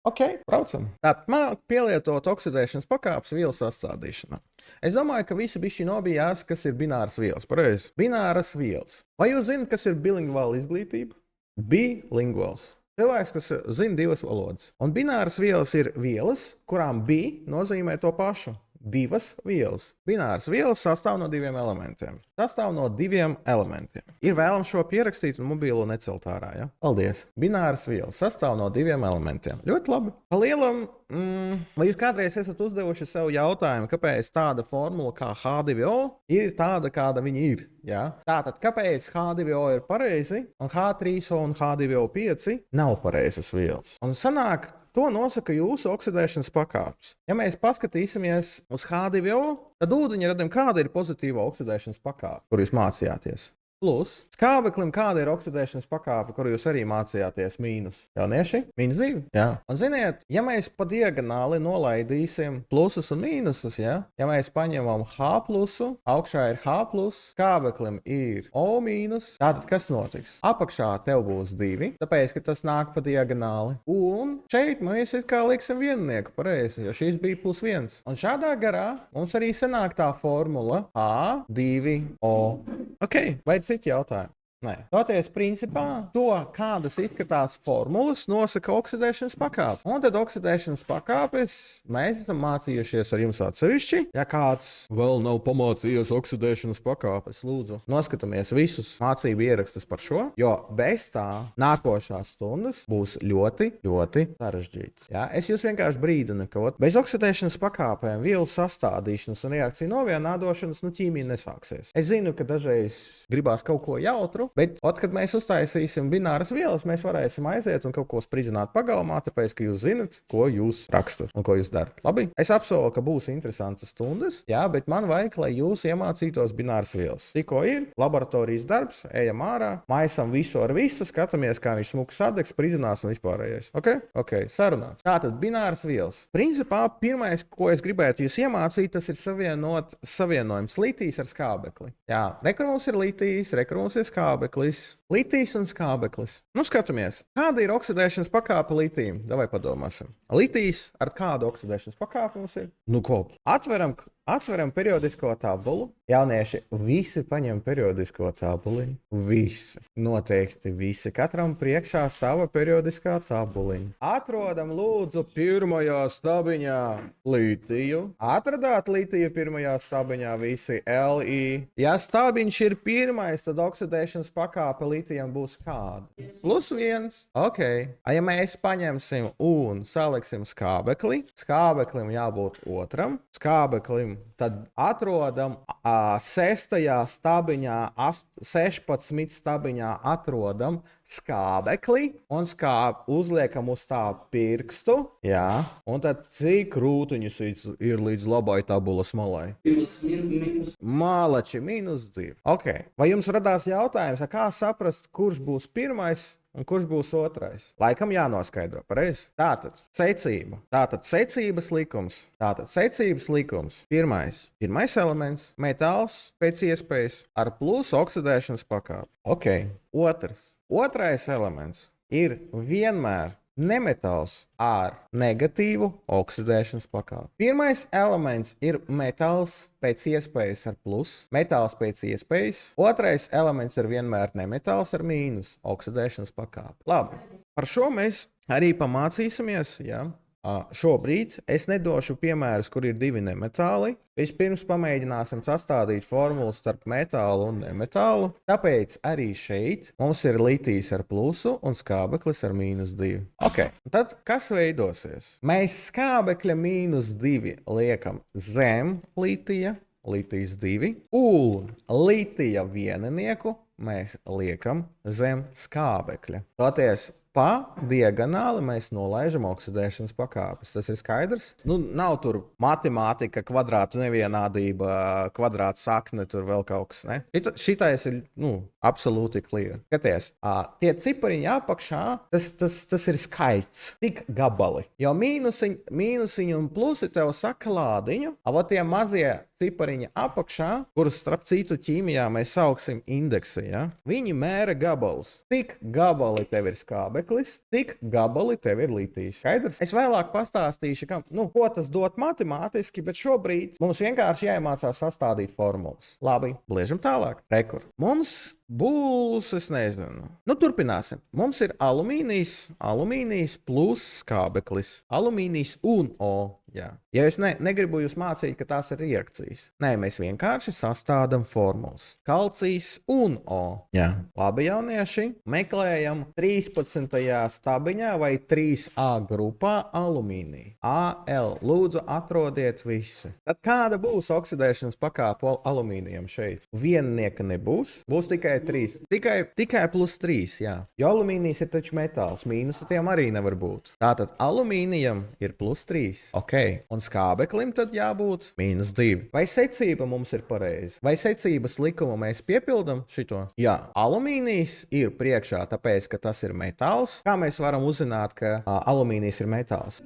Ok, braucam. Tātad man pielietot oksidēšanas pakāpes vielu sastādīšanā. Es domāju, ka visi bišķi nobijās, kas ir bināras vielas. Pareizi. Bināras vielas. Vai jūs zināt, kas ir bilingvāla izglītība? Bilingvāls. Cilvēks, kas zina divas valodas. Un bināras vielas ir vielas, kurām bi nozīmē to pašu. Divas vielas. Bināras vielas sastāv no diviem elementiem. Ir vēlams šo pierakstīt un mobīlo necelt ārā. Ja? Paldies. Bināras vielas sastāv no diviem elementiem. Ļoti labi. Pa lielam, vai jūs kādreiz esat uzdevuši sev jautājumu, kāpēc tāda formula kā H2O ir tāda, kāda viņa ir? Ja? Tātad, kāpēc H2O ir pareizi un H3O un H2O5 nav pareizas vielas? Un sanāk, to nosaka jūsu oksidēšanas pakāpes. Ja mēs paskatīsimies uz H2O, tad ūdeņradam kāda ir pozitīva oksidēšanas pakāpe, kur jūs mācījāties. Plus, skābeklim kāda ir oksidēšanas pakāpe, kuru jūs arī mācījāties mīnus. Jaunieši? -2. Jā. Un ziniet, ja mēs pa diagonāli nolaidīsim plusus un mīnusus, ja mēs paņemam H plusu, augšā ir H plus, skābeklim ir O mīnus, tātad kas notiks? Apakšā tev būs 2, tāpēc, ka tas nāk pa diagonāli. Un šeit mēs it kā liksim viennieku pareizi, jo šīs bija +1. Un šādā garā mums arī sanāk tā formula H2O. Ok, vai ir citi jautājumi? Nē. Toties principā to, kādas izskatās formulas, nosaka oksidēšanas pakāpe. Un tad oksidēšanas pakāpes mēs esam mācījušies ar jums atsevišķi. Ja kāds vēl nav pamācījies oksidēšanas pakāpes, lūdzu, noskatāmies visus mācību ierakstus par šo, jo bez tā nākošās stundas būs ļoti, ļoti sarežģītas. Ja? Es jūs vienkārši brīdinu, ka bez oksidēšanas pakāpēm vielu sastādīšanas un reakciju novienādošanas ķīmija nesāksies. Es zinu, ka dažreiz gribās kaut ko jautru, bet, kad mēs uztaisīsim bināras vielas, mēs varēsim aiziet un kaut ko spridzināt pagalmā, tāpēc, ka jūs zinat, ko jūs rakstat un ko jūs darat. Labi? Es apsolu, ka būs interesantas stundas, jā, bet man vajag, lai jūs iemācītos bināras vielas. Tikko ir laboratorijas darbs, ejam ārā, maisam visu ar visu, skatāmies, kā viņš smuki sadegs, spridzinās un vispārējais. Ok, sarunāts. Tātad bināras vielas. Principā, pirmais, ko es gribētu jūs iemācīt, tas ir savienojums litijs ar skābekli. Jā, rekur mums ir litijs, rekur mums ir skābeklis. Litijs un skābeklis. Nu, skatāmies, kāda ir oksidēšanas pakāpe litijam? Davai padomāsim. Litijs ar kādu oksidēšanas pakāpi mums ir? Nu, ko? Atveram periodisko tabulu. Jaunieši, visi paņem periodisko tabuliņu. Visi. Noteikti visi. Katram priekšā sava periodiskā tabuliņa. Atrodam, lūdzu, pirmajā stabiņā litiju. Atradāt litiju pirmajā stabiņā visi Li. Ja stabiņš ir pirmais, tad oksidēšanas pakāpe litijam būs kāda? +1. Ok. Ja mēs paņemsim un saliksim skābekli, skābeklim jābūt otram, skābeklim tad atrodam 6. stabiņā, 16 stabiņā atrodam skābekli un uzliekam uz tā pirkstu. Jā, un tad cik rūtiņus ir līdz labai tabulas malai? Malači, -2. Ok. Vai jums radās jautājums, kā saprast, kurš būs pirmais un kurš būs otrais? Laikam jānoskaidro, pareizi? Tātad secība. Tātad secības likums. Pirmais elements - metāls pēc iespējas ar plus oksidēšanas pakāpi. Ok. Otrais elements ir vienmēr nemetāls ar negatīvu oksidēšanas pakāpi. Pirmais elements ir metāls pēc iespējas ar plus, metāls pēc iespējas. Otrais elements ir vienmēr nemetāls ar mīnus oksidēšanas pakāpi. Labi, par šo mēs arī pamācīsimies, jā. Šobrīd es nedošu piemērus, kur ir divi nemetāli. Vispirms pamēģināsim sastādīt formulas starp metālu un nemetālu. Tāpēc arī šeit mums ir litijs ar plusu un skābeklis ar -2. Ok, tad kas veidosies? Mēs skābekļa -2 liekam zem litija, litijs 2, un litija vieninieku mēs liekam zem skābekļa. Toties, pa diagonāli mēs nolaižam oksidēšanas pakāpes. Tas ir skaidrs? Nu, nav tur matemātika, kvadrātu nevienādība, kvadrāta sakne, tur vēl kaut kas, ne? Šitais ir, absolūti clear. Skaties, tie cipariņi apakšā, tas ir skaits, tik gabali. Jo mīnusiņi un plusi tev saka lādiņu, tie mazie cipariņi apakšā, kurus starp citu ķīmijā mēs sauksim indeksi, ja? Viņi mēra gabalus. Tik gabali tev ir skābekļi, skābeklis, cik gabali tev ir litīs. Skaidrs? Es vēlāk pastāstīšu, ko tas dot matemātiski, bet šobrīd mums vienkārši jāiemācās sastādīt formulas. Labi, bliežam tālāk. Rekur. Mums būs, es nezinu. Turpināsim. Mums ir alumīnijs plus skābeklis. Alumīnijs un O. Jā. Ja es negribu jūs mācīt, ka tās ir reakcijas. Nē, mēs vienkārši sastādām formulas. Kalcijs un O. Jā. Labi, jaunieši. Meklējam 13. stabiņā vai 3A grupā alumīniju. AL. Lūdzu, atrodiet visi. Tad kāda būs oksidēšanas pakāpe alumīnijam šeit? Viennieka nebūs. Būs tikai 3. Tikai plus 3, jā. Jo alumīnijs ir taču metāls. Mīnusatiem arī nevar būt. Tātad alumīnijam ir plus 3. Ok. Un skābeklim tad jābūt -2. Vai secība mums ir pareiza? Vai secības likumu mēs piepildam šito? Jā. Alumīnijs ir priekšā, tāpēc, ka tas ir metāls. Kā mēs varam uzzināt, ka alumīnijs ir metāls?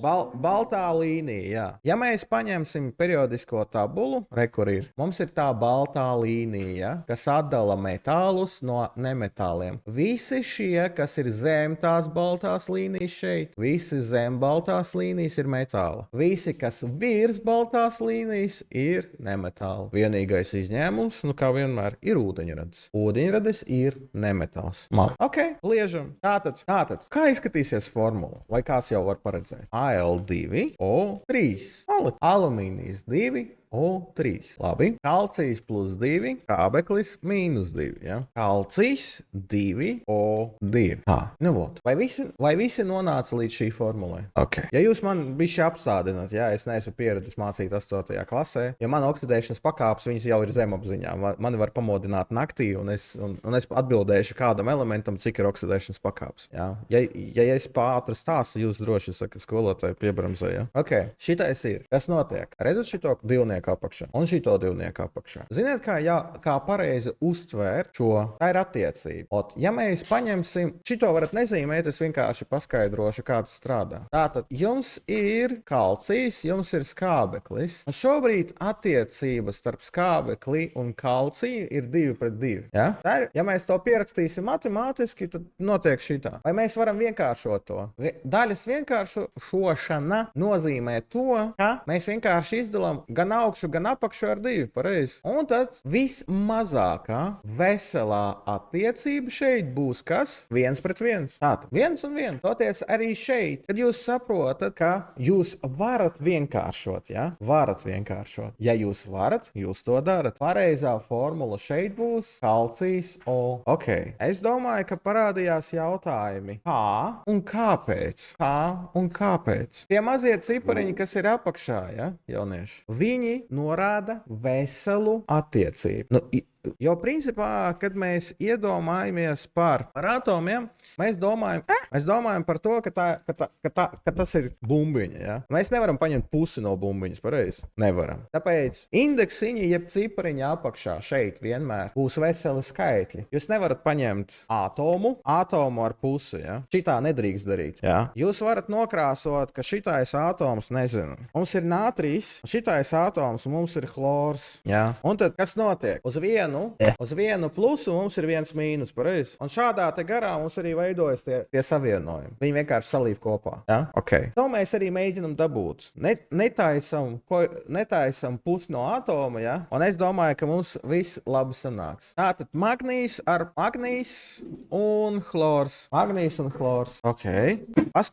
Baltā līnija, jā. Ja mēs paņemsim periodisko tabulu, kur ir, mums ir tā baltā līnija, kas atdala metālus no nemetāliem. Visi šie, kas ir zem tās baltās līnijas šeit, visi zem baltās līnijas ir metāli. Visi, kas virs baltās līnijas, ir nemetāli. Vienīgais izņēmums, kā vienmēr, ir ūdeņradis. Ūdeņradis ir nemetāls. Ok, liežam. Tātad, kā izskatīsies formula? Vai kāds jau var paredzēt? Al2, O3. Alumīnijs 2, O3. Labi. Kalcijs plus 2, skābeklis -2. Ja? Kalcijs 2, O2. Vai visi nonāca līdz šī formulai? Okay. Ja jūs man bišķi apstādināt, ja es neesmu pieredzis mācīt 8. klasē, ja man oksidēšanas pakāpes viņas jau ir zemapziņā, mani var pamodināt naktī, un es atbildēšu kādam elementam, cik ir oksidēšanas pakāpes. Ja, ja es pāri stāstu, jūs droši sakat skolotāji piebramzē. Ja? Ok, šitais ir. Kas notiek? Redzat šito divnieku apakšā un šito divnieku apakšā. Ziniet, kā pareizi uztvērt šo? Tā ir attiecība. Ja mēs paņemsim, šito varat nezīmēt, es vienkārši paskaidrošu, kā tas strādā. Tātad jums ir kalcijs, jums ir skābeklis. Un šobrīd attiecības starp skābekli un kalciju ir 2:2. Ja? Ja mēs to pierakstīsim matemātiski, tad notiek šitā. Vai mēs varam vienkāršot to? Daļas vienkāršošana nozīmē to, ka mēs vienkārši izdalām gan augšu, gan apakšu ar 2, pareizi. Un tad vismazākā veselā attiecība šeit būs kas? 1:1. Tātad 1 un 1. Toties arī šeit, kad jūs saprotat, ka jūs varat vienkāršot, ja? Varat vienkāršot. Ja jūs varat, jūs to darat. Pareizā formula šeit būs kalcijs O. Ok. Es domāju, ka parādījās jautājumi. Kā un kāpēc? Kā un kāpēc? Tie mazie cipariņi, kas ir apakšā, ja, jaunieši, viņi norāda veselu attiecību. Jo principā, kad mēs iedomājamies par atomiem, mēs domājam par to, ka tas ir bumbiņa. Ja? Mēs nevaram paņemt pusi no bumbiņas, pareizi? Nevaram. Tāpēc indeksiņi, jeb cipariņa apakšā šeit vienmēr būs veseli skaitļi. Jūs nevarat paņemt atomu ar pusi. Ja? Šitā nedrīkst darīt. Ja? Jūs varat nokrāsot, ka šitais atoms, nezinu, mums ir nātrijs, šitais atoms un mums ir chlors. Ja? Un tad, kas notiek? Uz vienu plusu mums ir viens mīnus, pareizi. Un šādā te garā mums arī veidojas tie savienojumi. Viņi vienkārši salīv kopā. Ja? Okay. To mēs arī mēģinam dabūt. Netaisam pusi no atoma, ja? Un es domāju, ka mums viss labi sanāks. Tātad magnīs un chlors. Magnīs un chlors. Ok.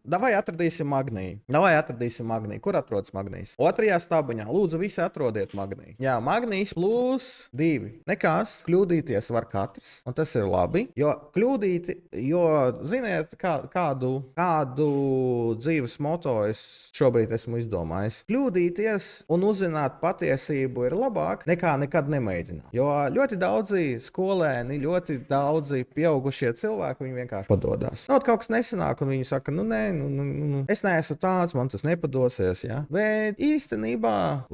Davai atradīsim magniju. Kur atrodas magnīs? Otrajā stabiņā. Lūdzu, visi atrodiet magniju. Jā, magnīs plus 2. Nekas, kļūdīties var katrs, un tas ir labi, jo ziniet, kādu dzīves moto es šobrīd esmu izdomājis. Kļūdīties un uzzināt patiesību ir labāk nekā nekad nemēģināt. Jo ļoti daudzi skolēni, ļoti daudzi pieaugušie cilvēki, viņi vienkārši padodās. Kaut kas nesanāk, un viņi saka, es neesmu tāds, man tas nepadosies, ja? Bet īstenībā,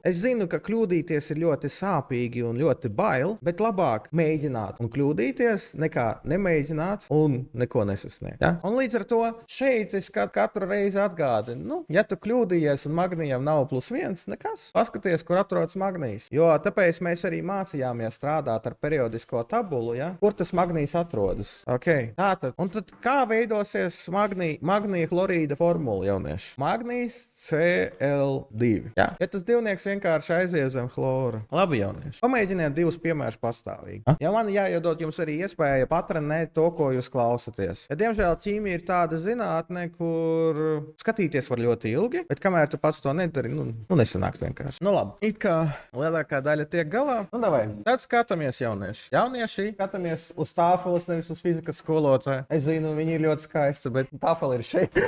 es zinu, ka kļūdīties ir ļoti sāpīgi un ļoti baigi. bail, bet labāk mēģināt un kļūdīties, nekā nemēģināt un neko nesasniegt. Ja? Un līdz ar to šeit es katru reizi atgādinu, nu, ja tu kļūdījies un magnijam nav +1, nekas, paskaties, kur atrodas magnijs. Jo tāpēc mēs arī mācījāmies strādāt ar periodisko tabulu, ja? Kur tas magnijs atrodas. Okay. Tātad, un tad kā veidosies magnija chlorīda formula, jaunieši? Magnijs Cl2. Ja? Ja tas divnieks vienkārši aizies zem chlora. Labi, jaunieši. Pamēģiniet divus piemērus pastāvīgi. Ja man jāiedod jums arī iespēja patrenēt to, ko jūs klausaties. Ja, diemžēl ķīmija ir tāda zinātne, kur skatīties var ļoti ilgi, bet kamēr tu pats to nedari, nesanāk vienkārši. Nu labi, it kā lielākā daļa tiek galā. Nu davai, tad skatāmies jaunieši. Jaunieši skatāmies uz tāfeles, nevis uz fizikas skolotāju. Es zinu, viņi ir ļoti skaisti, bet tāfeli ir šeit.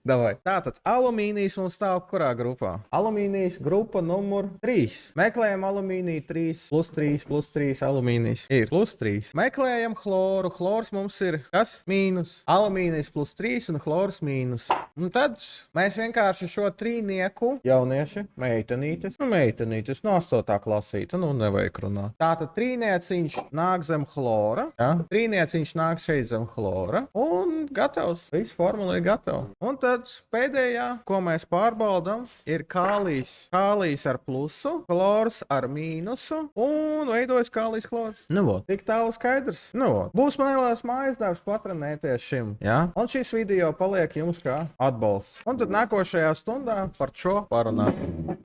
Davai. Tātad alumīnijs mums stāv kurā grupā? Alumīnijs grupa numur 3. Meklējam alumīniju 3, +3 alumīnijs ir +3. Meklējam chloru. Chlors mums ir kas? Mīnus. Alumīnijs +3 un chlors mīnus. Un tad mēs vienkārši šo trīnieku, jaunieši, meitenītes, no 8. klasīta, nevajag runāt. Tātad trīnieciņš nāk zem chlora, ja? Trīnieciņš nāk šeit zem chlora, un gatavs. Viss formula ir gatava. Un tad pēdējā, ko mēs pārbaudām, ir kālijs. Kālijs ar plusu, chlors ar mīnusu, un veidojas kālijs chlors. Nu, vot. Tik tālu skaidrs. Nu, vot. Būs neliels mājas darbs patrenēties šim, ja? Un šis video paliek jums kā atbalsts. Un tad nākošajā stundā par šo parunāsim.